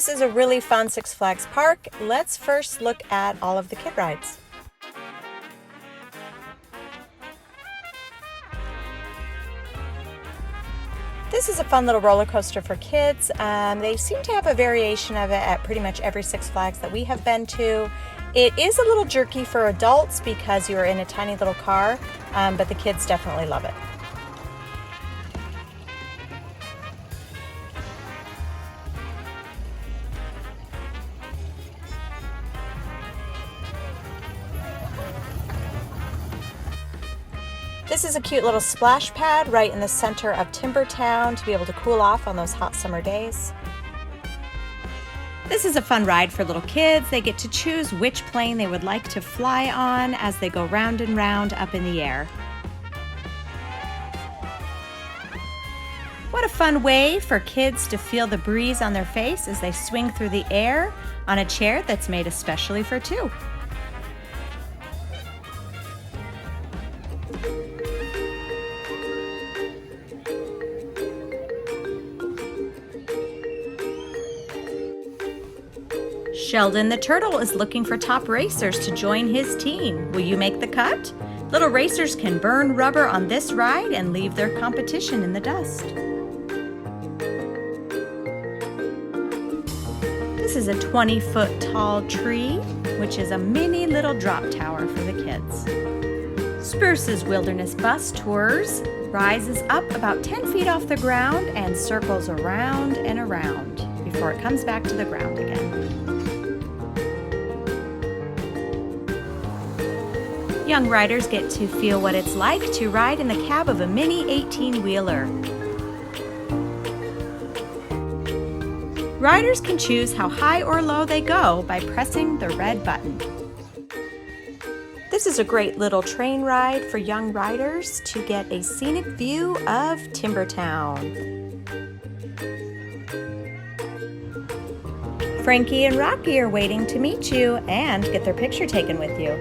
This is a really fun Six Flags park. Let's first look at all of the kid rides. This is a fun little roller coaster for kids. They seem to have a variation of it at pretty much every Six Flags that we have been to. It is a little jerky for adults because you're in a tiny little car, but the kids definitely love it. This is a cute little splash pad right in the center of Timber Town to be able to cool off on those hot summer days. This is a fun ride for little kids. They get to choose which plane they would like to fly on as they go round and round up in the air. What a fun way for kids to feel the breeze on their face as they swing through the air on a chair that's made especially for two. Sheldon the Turtle is looking for top racers to join his team. Will you make the cut? Little racers can burn rubber on this ride and leave their competition in the dust. This is a 20-foot tall tree, which is a mini little drop tower for the kids. Spruce's Wilderness Bus Tours rises up about 10 feet off the ground and circles around and around before it comes back to the ground again. Young riders get to feel what it's like to ride in the cab of a mini 18-wheeler. Riders can choose how high or low they go by pressing the red button. This is a great little train ride for young riders to get a scenic view of Timber Town. Frankie and Rocky are waiting to meet you and get their picture taken with you.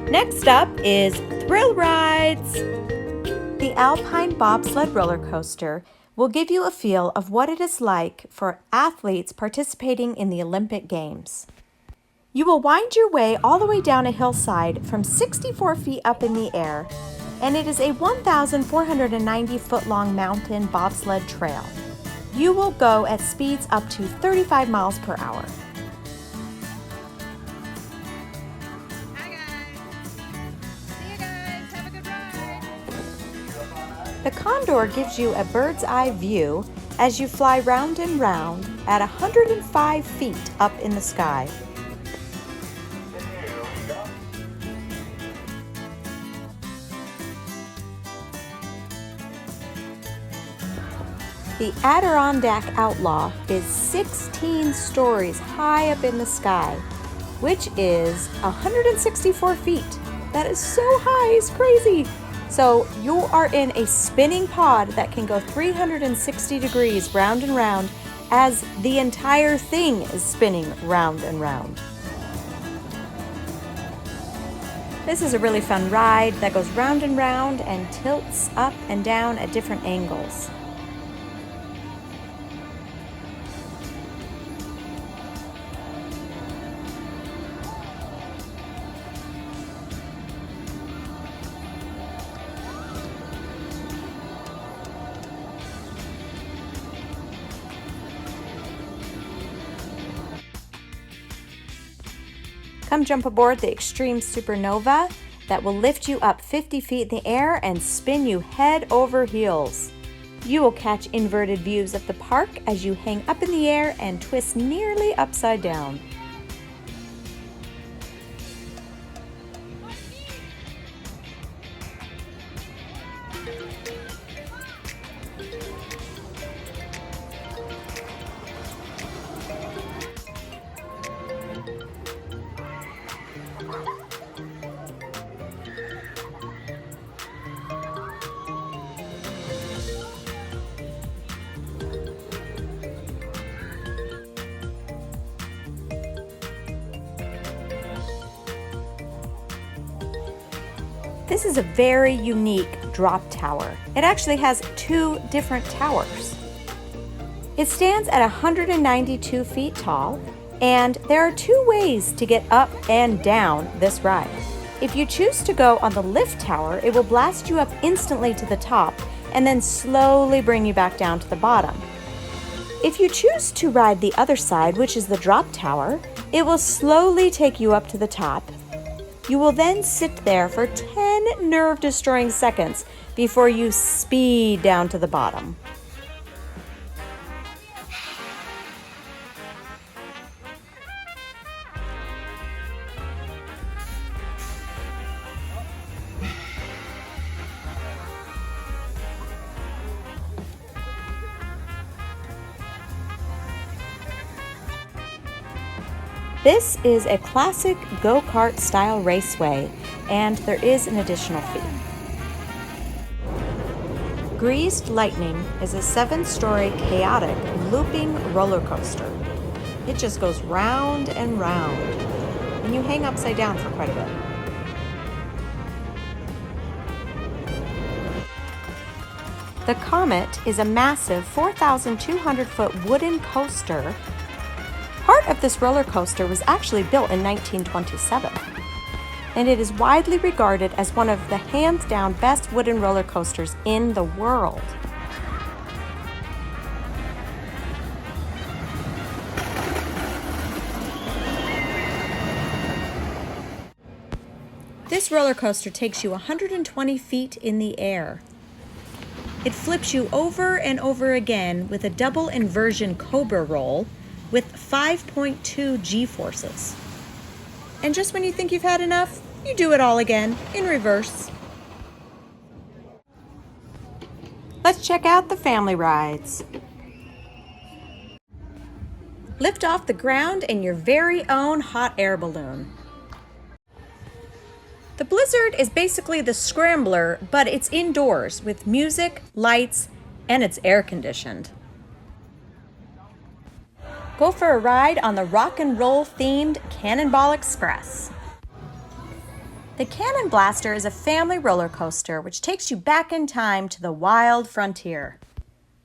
Next up is Thrill Rides. The Alpine Bobsled roller coaster will give you a feel of what it is like for athletes participating in the Olympic Games. You will wind your way all the way down a hillside from 64 feet up in the air, and it is a 1,490-foot-long mountain bobsled trail. You will go at speeds up to 35 miles per hour. The Condor gives you a bird's eye view as you fly round and round at 105 feet up in the sky. The Adirondack Outlaw is 16 stories high up in the sky, which is 164 feet. That is so high, it's crazy. So you are in a spinning pod that can go 360 degrees round and round as the entire thing is spinning round and round. This is a really fun ride that goes round and round and tilts up and down at different angles. Come jump aboard the Extreme Supernova that will lift you up 50 feet in the air and spin you head over heels. You will catch inverted views of the park as you hang up in the air and twist nearly upside down. This is a very unique drop tower. It actually has two different towers. It stands at 192 feet tall, and there are two ways to get up and down this ride. If you choose to go on the lift tower, it will blast you up instantly to the top and then slowly bring you back down to the bottom. If you choose to ride the other side, which is the drop tower, it will slowly take you up to the top. You will then sit there for 10 nerve-destroying seconds before you speed down to the bottom. This is a classic go-kart style raceway, and there is an additional fee. Greezed Lightnin is a 7-story chaotic looping roller coaster. It just goes round and round, and you hang upside down for quite a bit. The Comet is a massive 4,200-foot wooden coaster. Part of this roller coaster was actually built in 1927, and it is widely regarded as one of the hands-down best wooden roller coasters in the world. This roller coaster takes you 120 feet in the air. It flips you over and over again with a double inversion cobra roll with 5.2 G-forces. And just when you think you've had enough, you do it all again in reverse. Let's check out the family rides. Lift off the ground in your very own hot air balloon. The Blizzard is basically the Scrambler, but it's indoors with music, lights, and it's air conditioned. Go for a ride on the rock and roll themed Cannonball Express. The Cannon Blaster is a family roller coaster which takes you back in time to the wild frontier.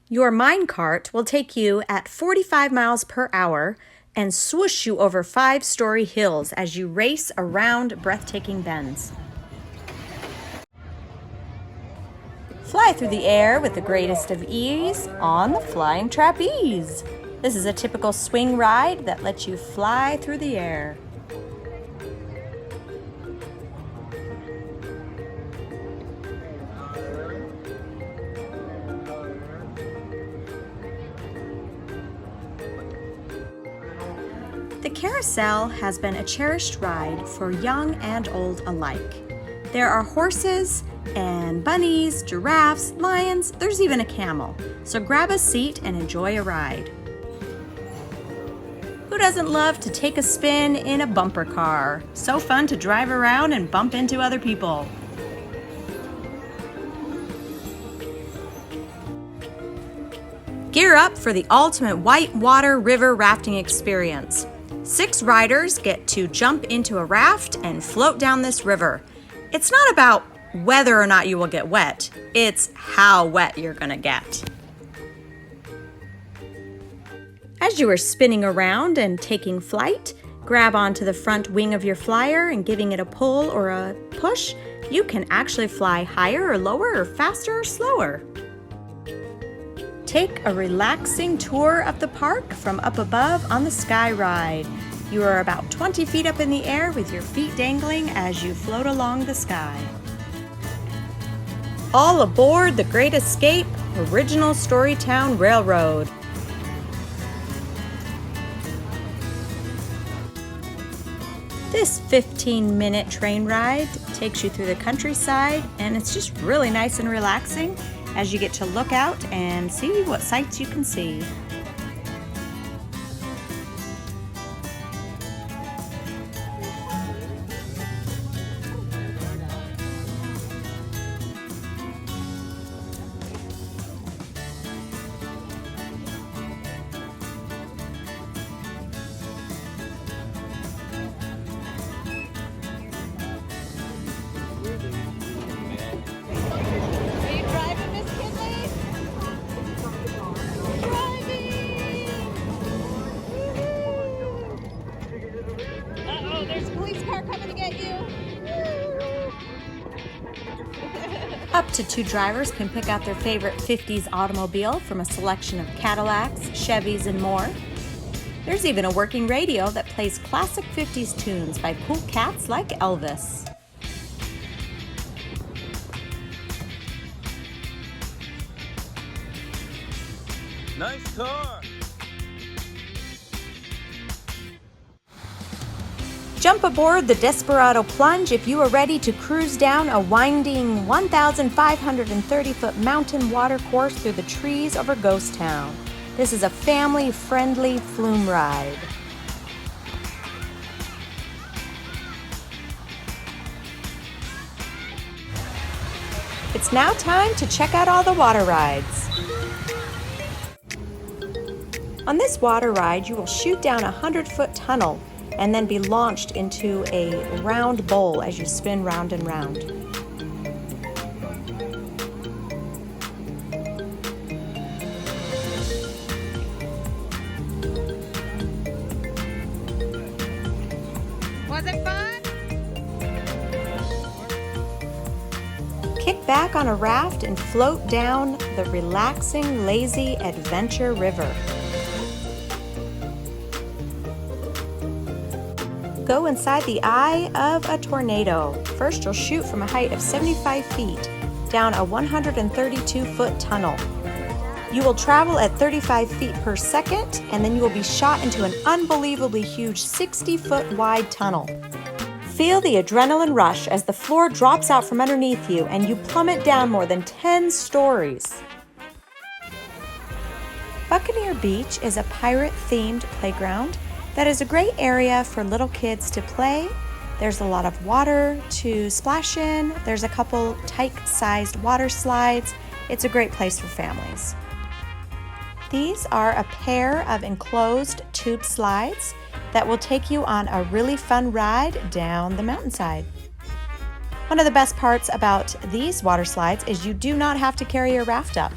Your minecart will take you at 45 miles per hour and swoosh you over 5-story hills as you race around breathtaking bends. Fly through the air with the greatest of ease on the flying trapeze. This is a typical swing ride that lets you fly through the air. The carousel has been a cherished ride for young and old alike. There are horses and bunnies, giraffes, lions, there's even a camel. So grab a seat and enjoy a ride. Who doesn't love to take a spin in a bumper car? So fun to drive around and bump into other people. Gear up for the ultimate whitewater river rafting experience. 6 riders get to jump into a raft and float down this river. It's not about whether or not you will get wet, it's how wet you're gonna get. As you are spinning around and taking flight, grab onto the front wing of your flyer and giving it a pull or a push, you can actually fly higher or lower or faster or slower. Take a relaxing tour of the park from up above on the Sky Ride. You are about 20 feet up in the air with your feet dangling as you float along the sky. All aboard the Great Escape Original Storytown Railroad. This 15-minute train ride takes you through the countryside, and it's just really nice and relaxing as you get to look out and see what sights you can see. Are you driving, Miss Kinley? Driving! Up to 2 drivers can pick out their favorite 50s automobile from a selection of Cadillacs, Chevys, and more. There's even a working radio that plays classic 50s tunes by cool cats like Elvis. Nice car! Jump aboard the Desperado Plunge if you are ready to cruise down a winding 1,530-foot mountain water course through the trees over Ghost Town. This is a family-friendly flume ride. It's now time to check out all the water rides. On this water ride, you will shoot down a 100-foot tunnel and then be launched into a round bowl as you spin round and round. Was it fun? Kick back on a raft and float down the relaxing, lazy adventure river. Go inside the eye of a tornado. First, you'll shoot from a height of 75 feet down a 132-foot tunnel. You will travel at 35 feet per second, and then you will be shot into an unbelievably huge 60-foot wide tunnel. Feel the adrenaline rush as the floor drops out from underneath you and you plummet down more than 10 stories. Buccaneer Beach is a pirate-themed playground that is a great area for little kids to play. There's a lot of water to splash in. There's a couple tyke-sized water slides. It's a great place for families. These are a pair of enclosed tube slides that will take you on a really fun ride down the mountainside. One of the best parts about these water slides is you do not have to carry your raft up.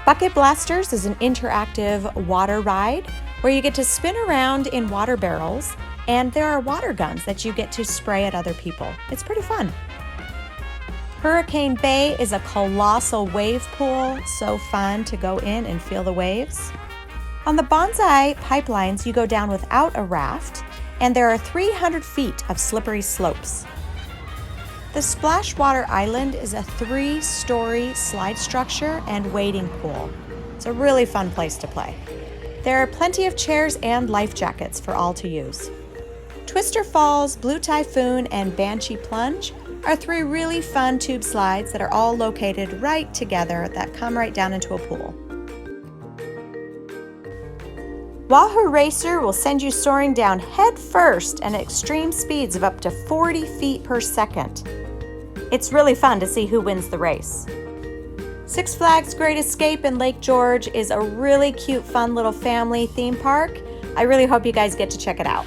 Bucket Blasters is an interactive water ride where you get to spin around in water barrels, and there are water guns that you get to spray at other people. It's pretty fun. Hurricane Bay is a colossal wave pool, so fun to go in and feel the waves. On the Bonzai Pipelines, you go down without a raft, and there are 300 feet of slippery slopes. The Splashwater Island is a 3-story slide structure and wading pool. It's a really fun place to play. There are plenty of chairs and life jackets for all to use. Twister Falls, Blue Typhoon, and Banshee Plunge are 3 really fun tube slides that are all located right together that come right down into a pool. Wahoo Racer will send you soaring down head first and at extreme speeds of up to 40 feet per second. It's really fun to see who wins the race. Six Flags Great Escape in Lake George is a really cute, fun little family theme park. I really hope you guys get to check it out.